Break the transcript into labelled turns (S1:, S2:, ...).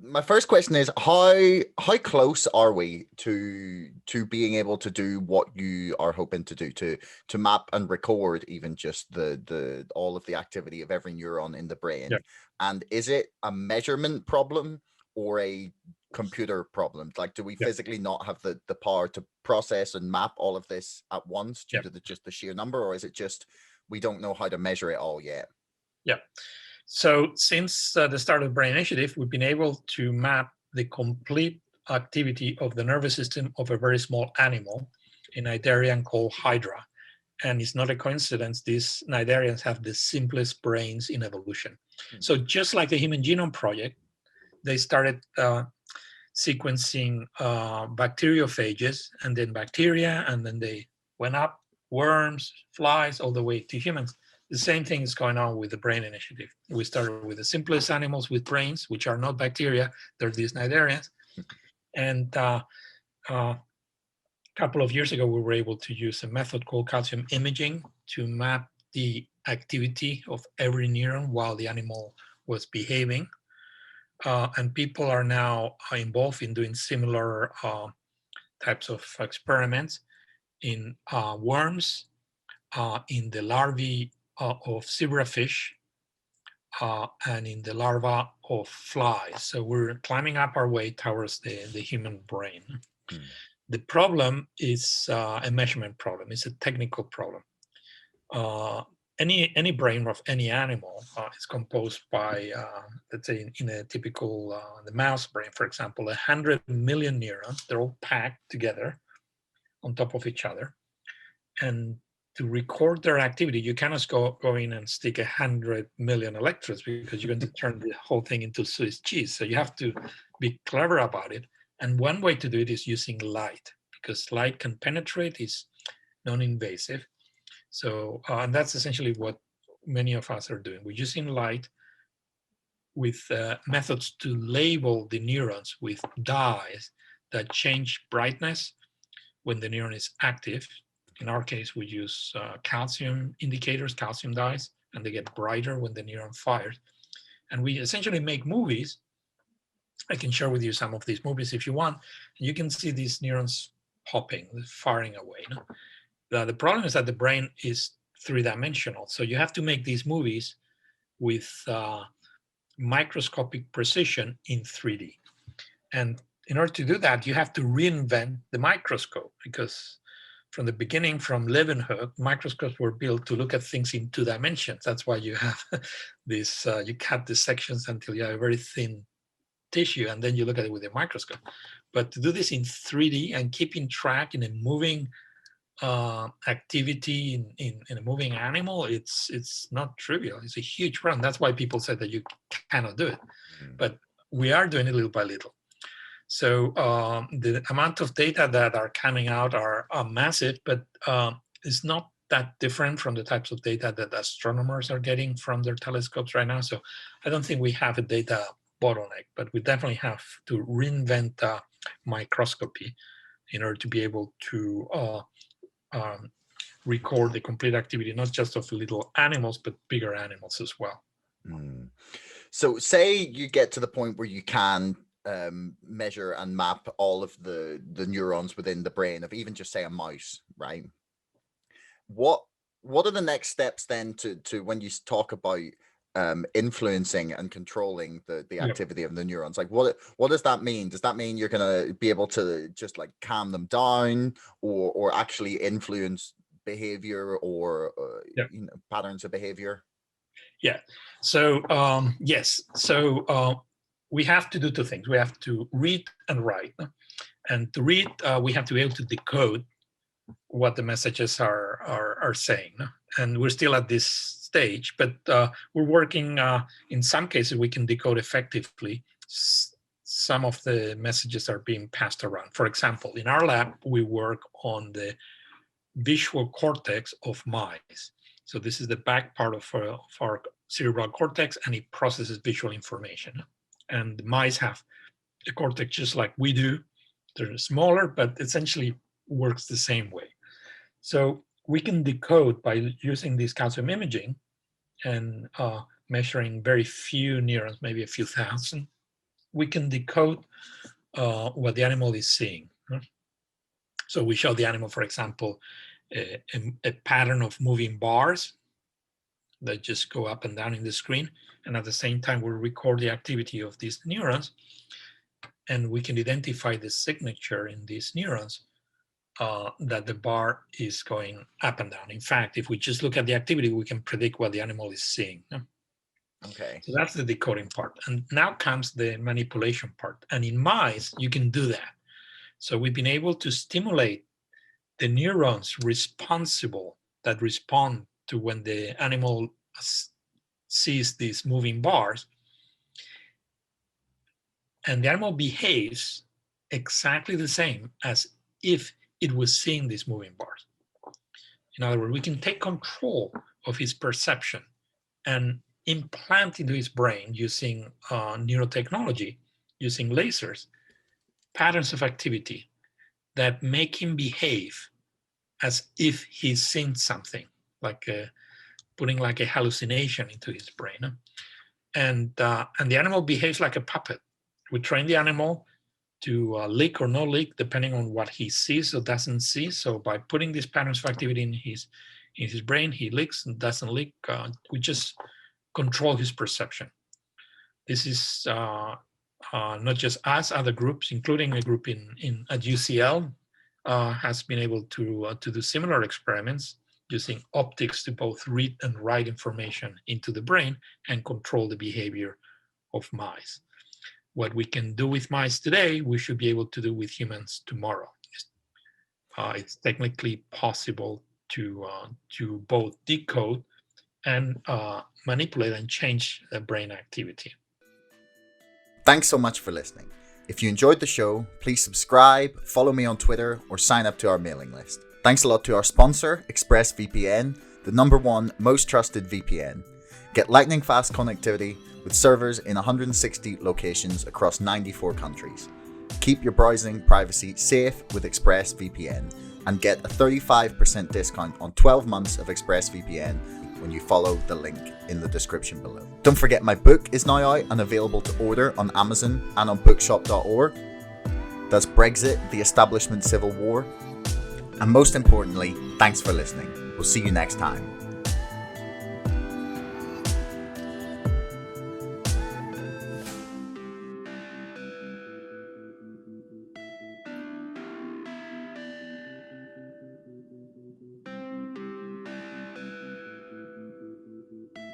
S1: my first question is how close are we to being able to do what you are hoping to do, to map and record even just the all of the activity of every neuron in the
S2: Yeah,
S1: brain? And is it a measurement problem or a computer problem? Like, do we
S2: yeah,
S1: physically not have the power to process and map all of this at once due
S2: yeah,
S1: to just the sheer number, or is it just we don't know how to measure it all yet?
S2: yeah. So since the start of the Brain Initiative, we've been able to map the complete activity of the nervous system of a very small animal, a cnidarian called Hydra. And it's not a coincidence, these cnidarians have the simplest brains in evolution.
S1: Hmm.
S2: So just like the Human Genome Project, they started sequencing bacteriophages and then bacteria, and then they went up, worms, flies, all the way to humans. The same thing is going on with the Brain Initiative. We started with the simplest animals with brains, which are not bacteria, they're these cnidarians. And a couple of years ago, we were able to use a method called calcium imaging to map the activity of every neuron while the animal was behaving. And people are now involved in doing similar types of experiments in worms, in the larvae of zebrafish, and in the larva of flies. So we're climbing up our way towards the human brain.
S1: Hmm.
S2: The problem is a measurement problem. It's a technical problem. Uh, any brain of any animal is composed by, let's say, in a typical the mouse brain, for example, 100 million neurons. They're all packed together on top of each other, and to record their activity, you cannot go in and stick 100 million electrodes because you're going to turn the whole thing into Swiss cheese. So you have to be clever about it. And one way to do it is using light, because light can penetrate, is non-invasive. So, and that's essentially what many of us are doing. We're using light with methods to label the neurons with dyes that change brightness when the neuron is active. In our case, we use calcium indicators, calcium dyes, and they get brighter when the neuron fires. And we essentially make movies. I can share with you some of these movies if you want. You can see these neurons popping, firing away. No? The problem is that the brain is three-dimensional. So you have to make these movies with microscopic precision in 3D. And in order to do that, you have to reinvent the microscope, because from the beginning, from Leeuwenhoek, microscopes were built to look at things in 2 dimensions. That's why you have this, you cut the sections until you have a very thin tissue, and then you look at it with a microscope. But to do this in 3D and keeping track in a moving activity in a moving animal, it's not trivial. It's a huge problem. That's why people say that you cannot do it. But we are doing it little by little. So the amount of data that are coming out are massive, but it's not that different from the types of data that astronomers are getting from their telescopes right now. So I don't think we have a data bottleneck, but we definitely have to reinvent microscopy in order to be able to record the complete activity, not just of little animals, but bigger animals as well.
S1: Mm. So say you get to the point where you can measure and map all of the neurons within the brain of even just say a mouse, right? What are the next steps then to when you talk about influencing and controlling the
S2: Yeah.
S1: activity of the neurons? Like what does that mean? Does that mean you're gonna be able to just like calm them down or actually influence behavior or
S2: Yeah.
S1: you know, patterns of behavior?
S2: Yeah. So yes. So we have to do two things. We have to read and write. And to read, we have to be able to decode what the messages are saying. And we're still at this stage, but we're working. In some cases, we can decode effectively. Some of the messages are being passed around. For example, in our lab, we work on the visual cortex of mice. So this is the back part of our cerebral cortex, and it processes visual information. And mice have a cortex just like we do. They're smaller, but essentially works the same way. So we can decode by using this calcium imaging and measuring very few neurons, maybe a few thousand, we can decode what the animal is seeing. So we show the animal, for example, a pattern of moving bars that just go up and down in the screen. And at the same time, we record the activity of these neurons, and we can identify the signature in these neurons that the bar is going up and down. In fact, if we just look at the activity, we can predict what the animal is seeing.
S1: Okay.
S2: So that's the decoding part. And now comes the manipulation part. And in mice, you can do that. So we've been able to stimulate the neurons responsible that respond to when the animal sees these moving bars. And the animal behaves exactly the same as if it was seeing these moving bars. In other words, we can take control of his perception and implant into his brain using neurotechnology, using lasers, patterns of activity that make him behave as if he's seen something, like putting like a hallucination into his brain. And the animal behaves like a puppet. We train the animal to lick or no lick, depending on what he sees or doesn't see. So by putting these patterns of activity in his brain, he licks and doesn't lick. We just control his perception. This is not just us, other groups, including a group at UCL, has been able to do similar experiments using optics to both read and write information into the brain and control the behavior of mice. What we can do with mice today, we should be able to do with humans tomorrow. It's technically possible to both decode and manipulate and change the brain activity.
S1: Thanks so much for listening. If you enjoyed the show, please subscribe, follow me on Twitter, or sign up to our mailing list. Thanks a lot to our sponsor, ExpressVPN, the #1 most trusted VPN. Get lightning fast connectivity with servers in 160 locations across 94 countries. Keep your browsing privacy safe with ExpressVPN and get a 35% discount on 12 months of ExpressVPN when you follow the link in the description below. Don't forget my book is now out and available to order on Amazon and on bookshop.org. That's Brexit, the Establishment Civil War. And most importantly, thanks for listening. We'll see you next time.